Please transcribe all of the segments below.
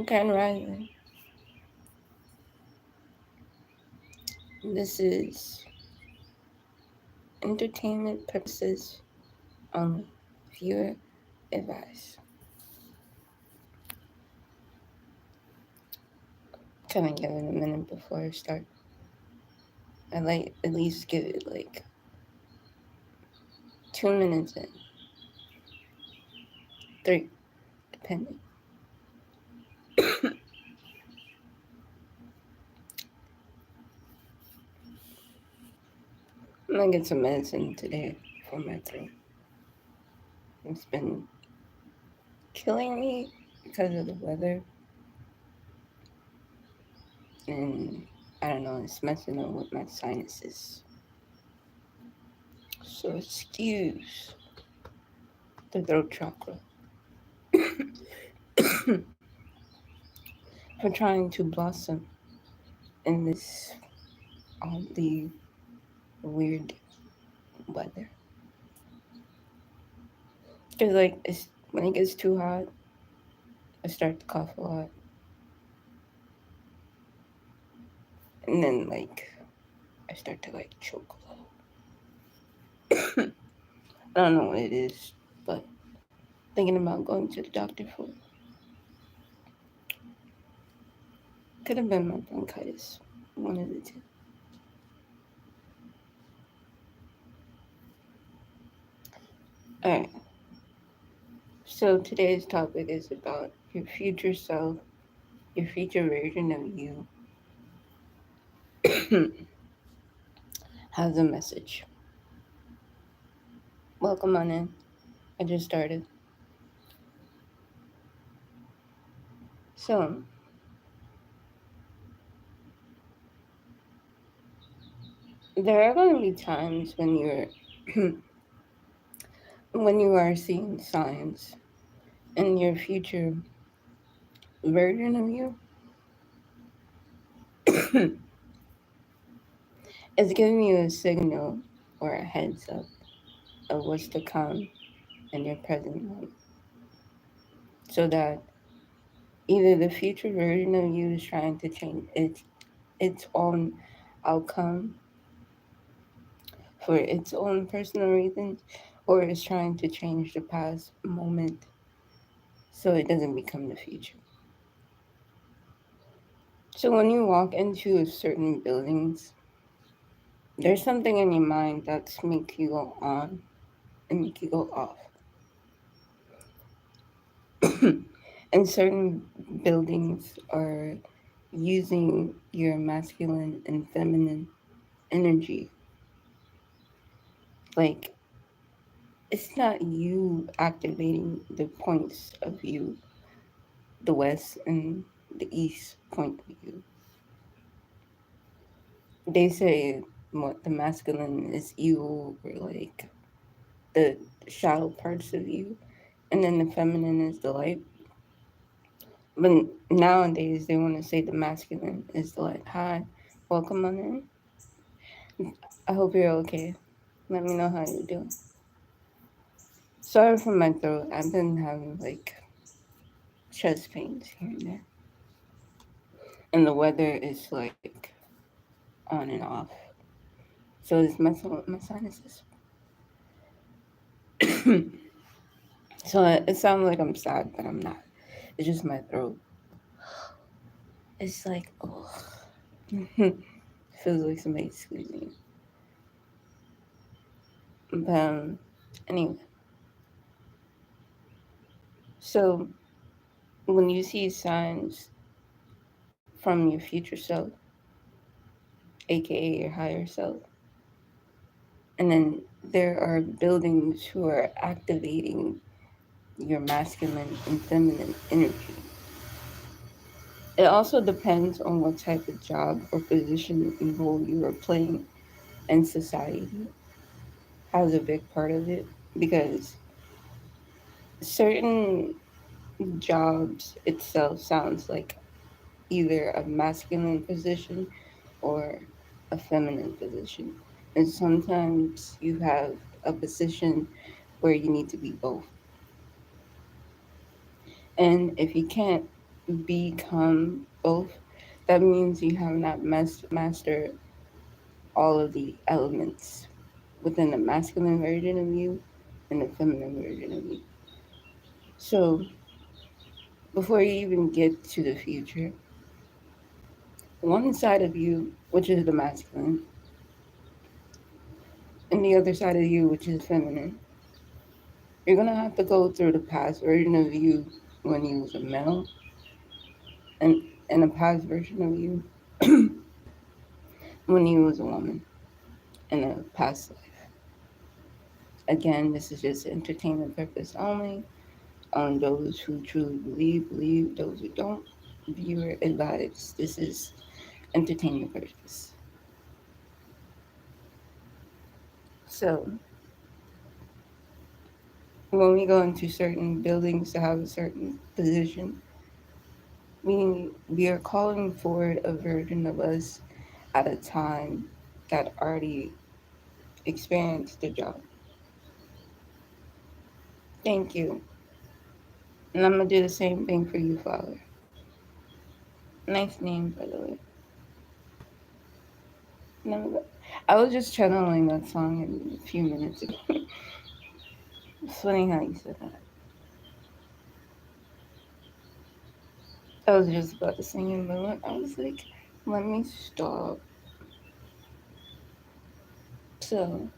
Grand Rising. This is entertainment purposes only. Viewer advice. Kind of give it a minute before I start. I like at least give it like 2 minutes in, 3, depending. I'm gonna get some medicine today for my throat. It's been killing me because of the weather, and I don't know, it's messing up with my sinuses. So excuse the throat chakra for trying to blossom in this oddly weird weather. Cause like when it gets too hot, I start to cough a lot, and then like I start to like choke a little. I don't know what it is, but thinking about going to the doctor for it. Could have been my bronchitis, one of the two. All right. So today's topic is about your future self, your future version of you has a message. Welcome on in. I just started. So, there are going to be times when when you are seeing signs in your future version of you is giving you a signal or a heads up of what's to come in your present moment. So that either the future version of you is trying to change its own outcome for its own personal reasons, or is trying to change the past moment so it doesn't become the future. So when you walk into a certain buildings, there's something in your mind that's make you go on and make you go off. And certain buildings are using your masculine and feminine energy. Like, it's not you activating the points of view, the west and the east point of view. They say what the masculine is evil, or like the shadow parts of you, and then the feminine is the light. But nowadays they want to say the masculine is the light. Hi, welcome on in. I hope you're okay. Let me know how you're doing. Sorry for my throat. I've been having like chest pains here and there, and the weather is like on and off, so it's messing with my sinuses. So it sounds like I'm sad, but I'm not. It's just my throat. It's like, oh, feels like somebody's squeezing. But anyway, so when you see signs from your future self, aka your higher self, and then there are buildings who are activating your masculine and feminine energy. It also depends on what type of job or position and role you are playing in society has a big part of it, because certain jobs itself sounds like either a masculine position or a feminine position. And sometimes you have a position where you need to be both. And if you can't become both, that means you have not mastered all of the elements within the masculine version of you and the feminine version of you. So before you even get to the future, one side of you, which is the masculine, and the other side of you, which is feminine, you're gonna have to go through the past version of you when you was a male, and a past version of you when you was a woman in a past life. Again, this is just entertainment purpose only. Those who truly believe. Those who don't, viewer advised. This is entertainment purpose. So when we go into certain buildings to have a certain position, meaning we are calling forward a version of us at a time that already experienced the job. Thank you. And I'm gonna do the same thing for you, Father. Nice name, by the way. Never, I was just channeling that song a few minutes ago. It's funny how you said that. I was just about to sing it, but I was like, let me stop. So,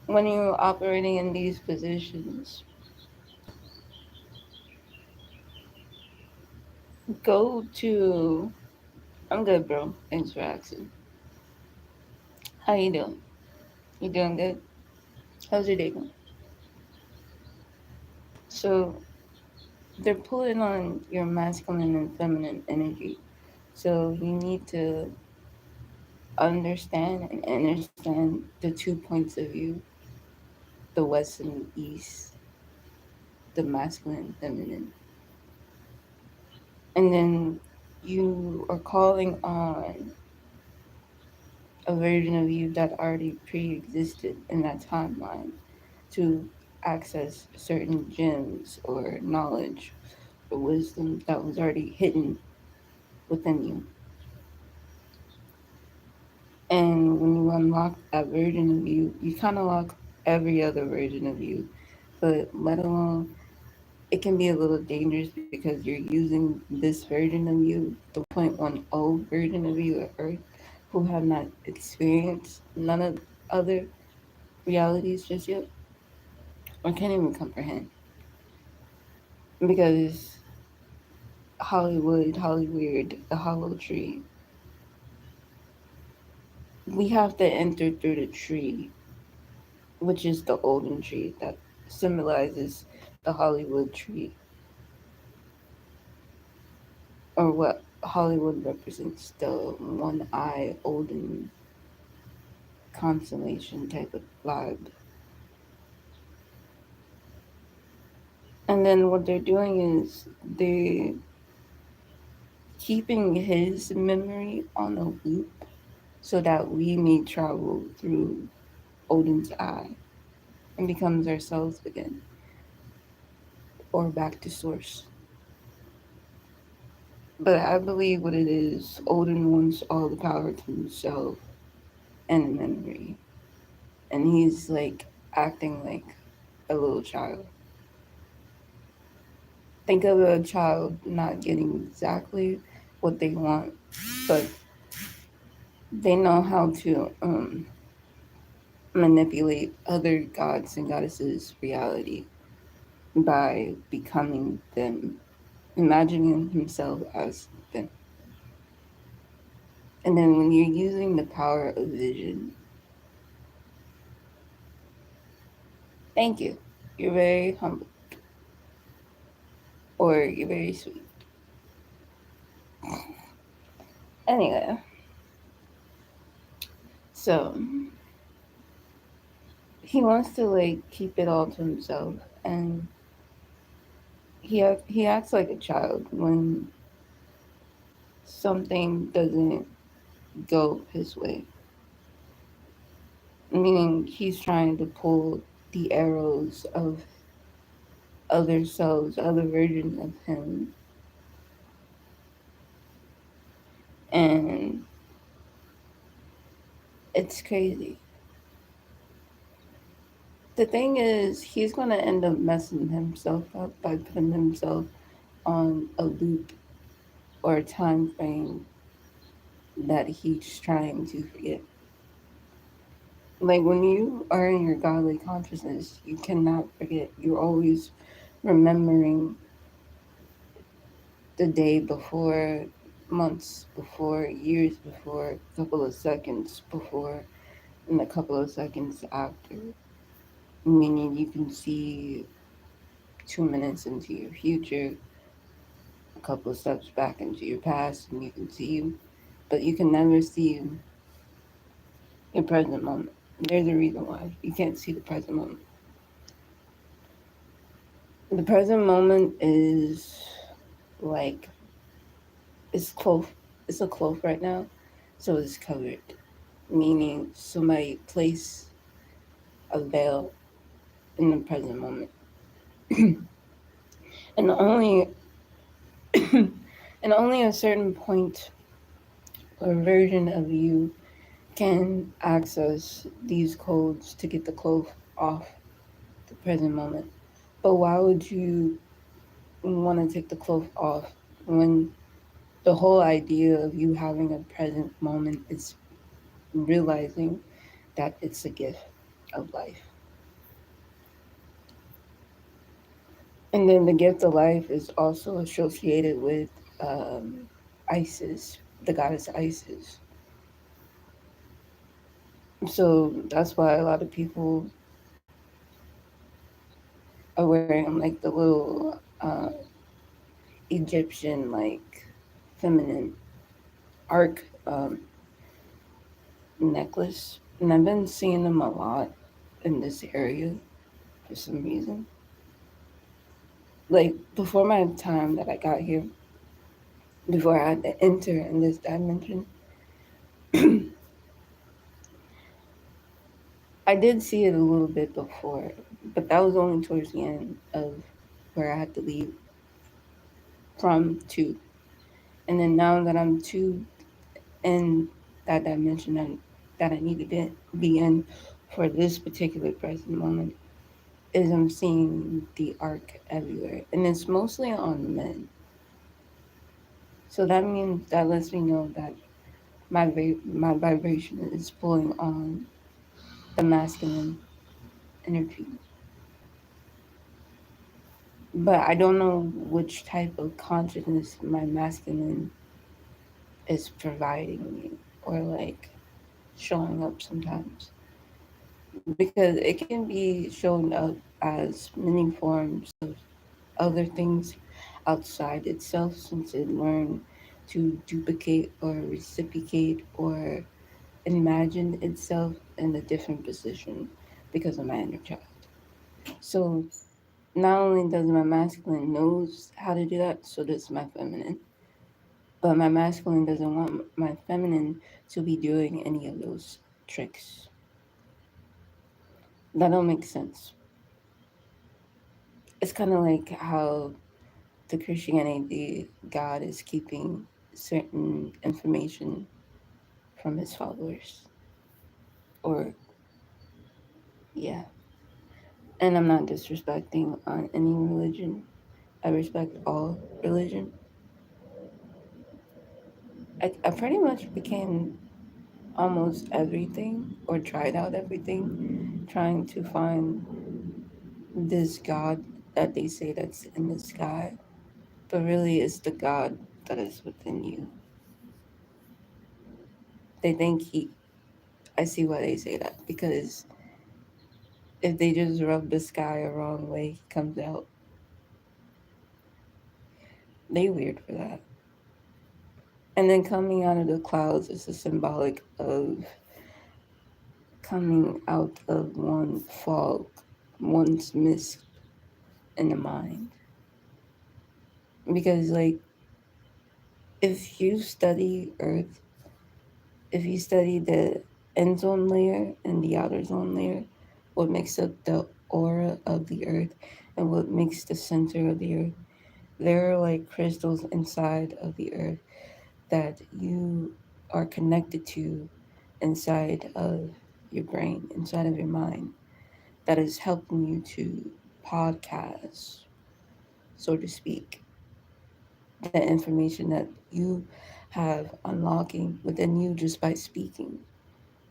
when you're operating in these positions, go to. I'm good, bro. Thanks for asking. How you doing? You doing good? How's your day going? So, they're pulling on your masculine and feminine energy. So, you need to understand and understand the 2 points of view, the west and east, the masculine and feminine. And then you are calling on a version of you that already pre-existed in that timeline to access certain gems or knowledge or wisdom that was already hidden within you. And when you unlock that version of you, you kind of lock every other version of you. But let alone, it can be a little dangerous because you're using this version of you, the 1.10 version of you at Earth, who have not experienced none of other realities just yet, or can't even comprehend. Because Hollywood, the hollow tree, we have to enter through the tree, which is the olden tree that symbolizes the Hollywood tree, or what Hollywood represents, the one eye olden constellation type of vibe. And then what they're doing is they're keeping his memory on a loop so that we may travel through Odin's eye and becomes ourselves again, or back to source. But I believe what it is, Odin wants all the power to himself and memory. And he's like acting like a little child. Think of a child not getting exactly what they want, but they know how to manipulate other gods and goddesses' reality by becoming them, imagining himself as them. And then when you're using the power of vision, thank you. You're very humble, or you're very sweet. Anyway, so he wants to like keep it all to himself, and he acts like a child when something doesn't go his way. Meaning he's trying to pull the arrows of other selves, other versions of him. And it's crazy. The thing is, he's going to end up messing himself up by putting himself on a loop or a time frame that he's trying to forget. Like when you are in your godly consciousness, you cannot forget. You're always remembering the day before, months before, years before, a couple of seconds before, and a couple of seconds after. Meaning you can see 2 minutes into your future, a couple of steps back into your past, and you can see, but you can never see your present moment. There's a reason why you can't see the present moment. The present moment is like it's close. It's a cloth right now, so it's covered. Meaning somebody place a veil in the present moment, and and only a certain point or version of you can access these codes to get the cloth off the present moment. But why would you want to take the cloth off when the whole idea of you having a present moment is realizing that it's a gift of life? And then the gift of life is also associated with Isis, the goddess Isis. So that's why a lot of people are wearing like the little Egyptian, like feminine arc necklace. And I've been seeing them a lot in this area for some reason. Like before my time that I got here, before I had to enter in this dimension, I did see it a little bit before, but that was only towards the end of where I had to leave from to. And then now that I'm to in that dimension that I need to be in for this particular present moment, is I'm seeing the arc everywhere. And it's mostly on men. So that means that lets me know that my vibration is pulling on the masculine energy. But I don't know which type of consciousness my masculine is providing me or like showing up sometimes. Because it can be shown up as many forms of other things outside itself, since it learned to duplicate or reciprocate or imagine itself in a different position because of my inner child. So not only does my masculine knows how to do that, so does my feminine. But my masculine doesn't want my feminine to be doing any of those tricks. That don't make sense. It's kind of like how the Christianity God is keeping certain information from his followers. Or, yeah. And I'm not disrespecting on any religion. I respect all religion. I pretty much became almost everything or tried out everything trying to find this God that they say that's in the sky. But really, it's the God that is within you. They think I see why they say that, because if they just rub the sky a wrong way, he comes out. They weird for that. And then coming out of the clouds is a symbolic of coming out of one fog, one's mist in the mind. Because, like, if you study Earth, if you study the end zone layer and the outer zone layer, what makes up the aura of the earth and what makes the center of the earth. There are like crystals inside of the earth that you are connected to inside of your brain, inside of your mind, that is helping you to podcast, so to speak, the information that you have unlocking within you just by speaking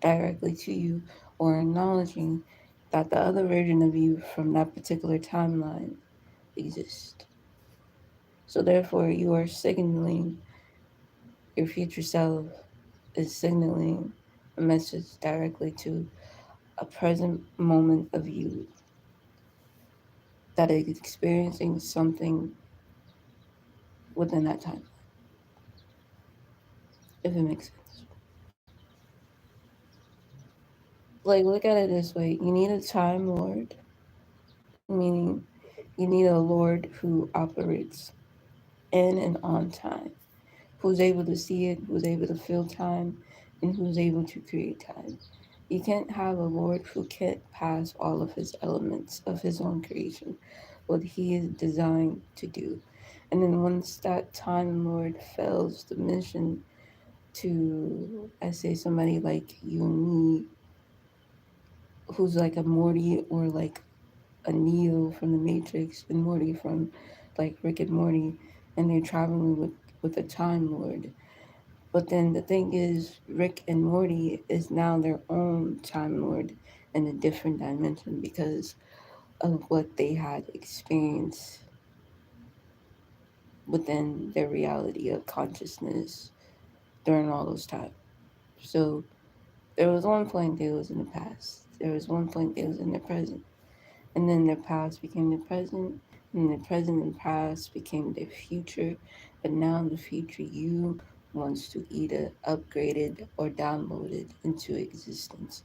directly to you or acknowledging that the other version of you from that particular timeline exists. So therefore you are signaling, your future self is signaling a message directly to a present moment of you that is experiencing something within that time, if it makes sense. Like, look at it this way: you need a time lord, meaning you need a lord who operates in and on time, who's able to see it, who's able to feel time, and who's able to create time. You can't have a Lord who can't pass all of his elements of his own creation, what he is designed to do. And then once that time Lord fails the mission to, I say, somebody like you and me, who's like a Morty or like a Neo from the Matrix and Morty from like Rick and Morty, and they're traveling with a Time Lord. But then the thing is, Rick and Morty is now their own Time Lord in a different dimension because of what they had experienced within their reality of consciousness during all those times. So there was one point they was in the past. There was one point they was in the present. And then their past became their present, and their present and past became their future. But now the future you wants to either upgrade it or download it into existence.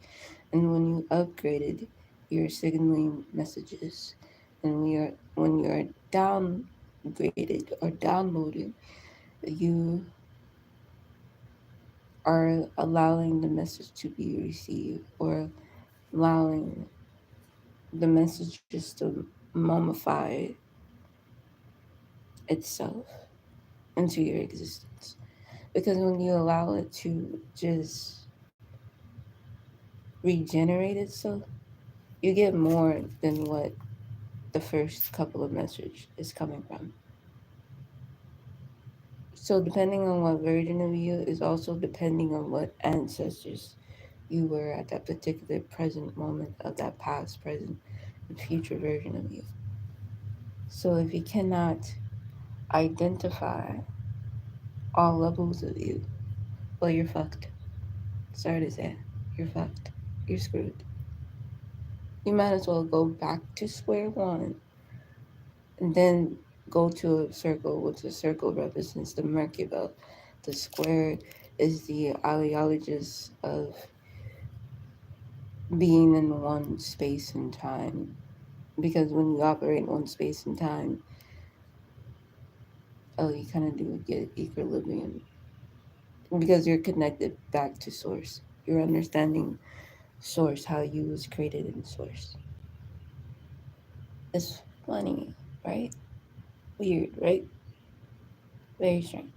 And when you upgrade it, you're signaling messages. And when you're downgraded or downloaded, you are allowing the message to be received or allowing the messages to mummify itself into your existence. Because when you allow it to just regenerate itself, you get more than what the first couple of messages is coming from. So depending on what version of you is also depending on what ancestors you were at that particular present moment of that past, present, and future version of you. So if you cannot identify all levels of you, well, you're fucked. Sorry to say, you're fucked. You're screwed. You might as well go back to square one and then go to a circle, which the circle represents the Mercury belt. The square is the ideologist of being in one space and time. Because when you operate in one space and time, oh, you kind of do get equilibrium. Because you're connected back to source. You're understanding source, how you was created in source. It's funny, right? Weird, right? Very strange.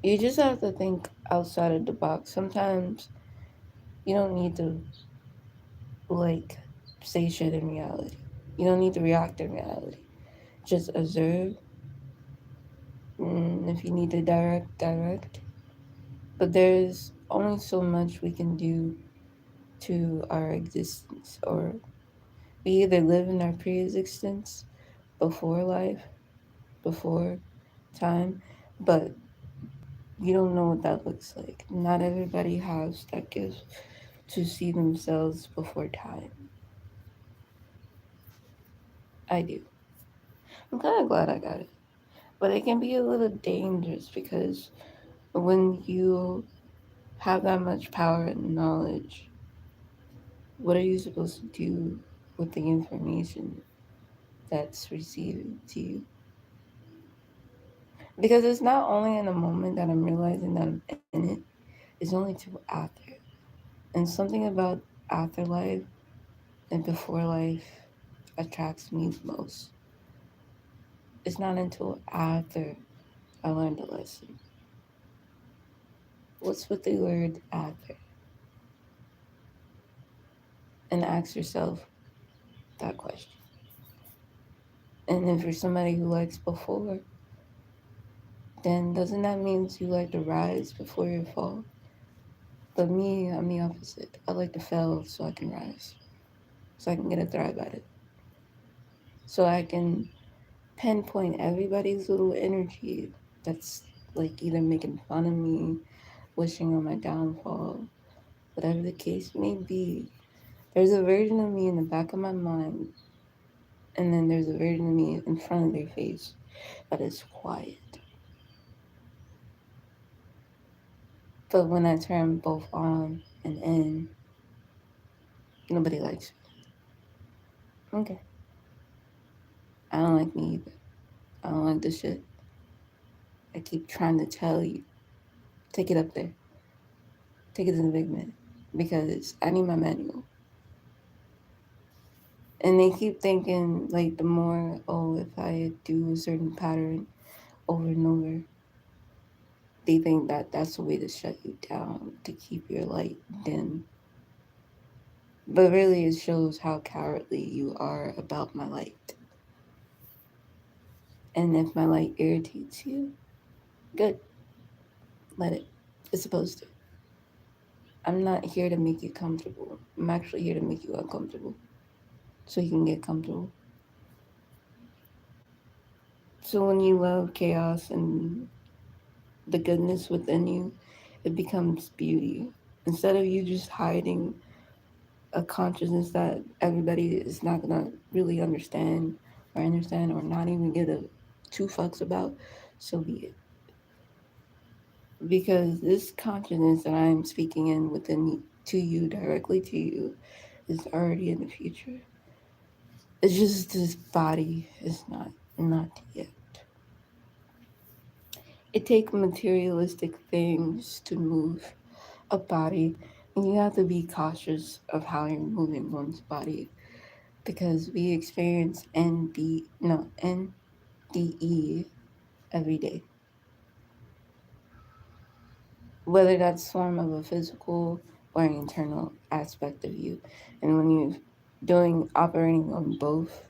You just have to think outside of the box. Sometimes you don't need to like say shit in reality. You don't need to react in reality. Just observe. If you need to direct, direct. But there's only so much we can do to our existence, or we either live in our pre-existence before life, before time, but you don't know what that looks like. Not everybody has that gift to see themselves before time. I do. I'm kind of glad I got it. But it can be a little dangerous because when you have that much power and knowledge, what are you supposed to do with the information that's received to you? Because it's not only in a moment that I'm realizing that I'm in it, it's only till after. And something about afterlife and before life attracts me most. It's not until after I learned a lesson. What's with the word after? And ask yourself that question. And if you're somebody who likes before, then doesn't that mean you like to rise before you fall? But me, I'm the opposite. I like to fail so I can rise, so I can get a thrive at it. So I can pinpoint everybody's little energy that's like either making fun of me, wishing on my downfall, whatever the case may be. There's a version of me in the back of my mind, and then there's a version of me in front of their face that is quiet. But when I turn both on and in, nobody likes me. Okay. I don't like me either. I don't like this shit. I keep trying to tell you, take it up there. Take it to the big man. Because I need my manual. And they keep thinking, like, the more, if I do a certain pattern over and over, they think that that's a way to shut you down, to keep your light dim. But really, it shows how cowardly you are about my light. And if my light irritates you, good. Let it. It's supposed to. I'm not here to make you comfortable. I'm actually here to make you uncomfortable so you can get comfortable. So when you love chaos and the goodness within you, it becomes beauty. Instead of you just hiding a consciousness that everybody is not gonna really understand or not even give a two fucks about, so be it. Because this consciousness that I'm speaking in within to you, directly to you, is already in the future. It's just this body is not yet. It takes materialistic things to move a body, and you have to be cautious of how you're moving one's body because we experience NDE every day. Whether that's form of a physical or an internal aspect of you. And when you're operating on both,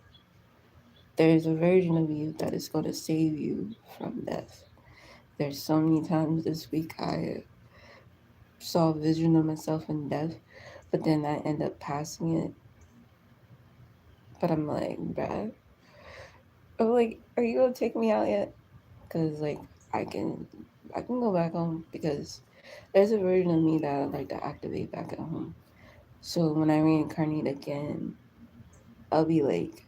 there's a version of you that is going to save you from death. There's so many times this week I saw a vision of myself in death, but then I end up passing it. But I'm like, bruh, are you gonna take me out yet? Cause like I can, I can go back home because there's a version of me that I like to activate back at home. So when I reincarnate again, I'll be like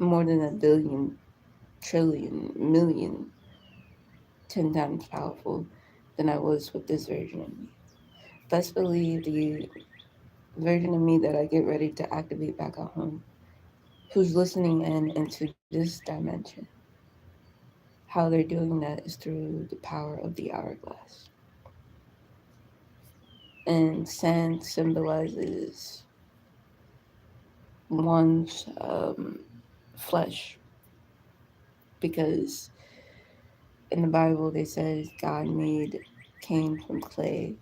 more than a billion, trillion, million, 10 times powerful than I was with this version of me. Best believe the version of me that I get ready to activate back at home, who's listening in into this dimension. How they're doing that is through the power of the hourglass. And sand symbolizes one's flesh because in the Bible they said God made Cain from clay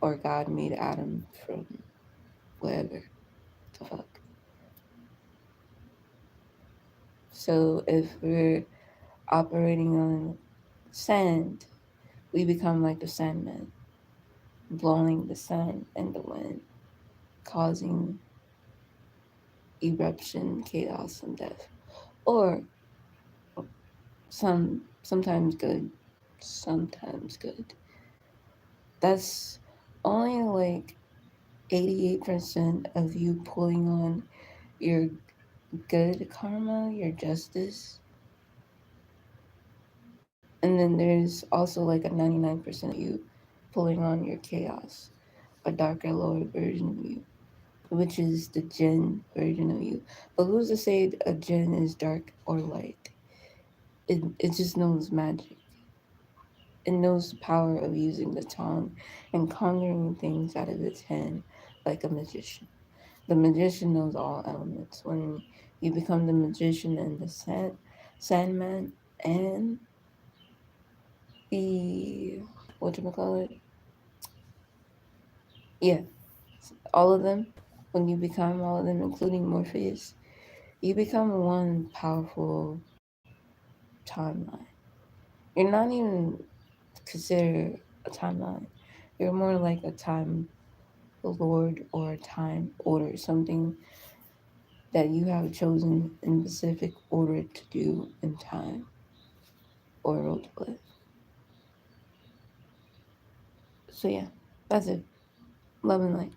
or God made Adam from whatever the fuck. So if we're operating on sand, we become like the sandman, blowing the sun and the wind, causing eruption, chaos, and death. Or sometimes good, sometimes good. That's only like 88% of you pulling on your good karma, your justice. And then there's also like a 99% of you pulling on your chaos, a darker, lower version of you, which is the Jinn version of you. But who's to say a Jinn is dark or light? It just knows magic. it knows the power of using the tongue and conjuring things out of its hand like a magician. The magician knows all elements. When you become the magician and the Sandman and the whatchamacallit? Yeah, all of them, when you become all of them, including Morpheus, you become one powerful timeline. You're not even considered a timeline. You're more like a time lord or a time order, something that you have chosen in specific order to do in time or role to play. So yeah, that's it. Love and light.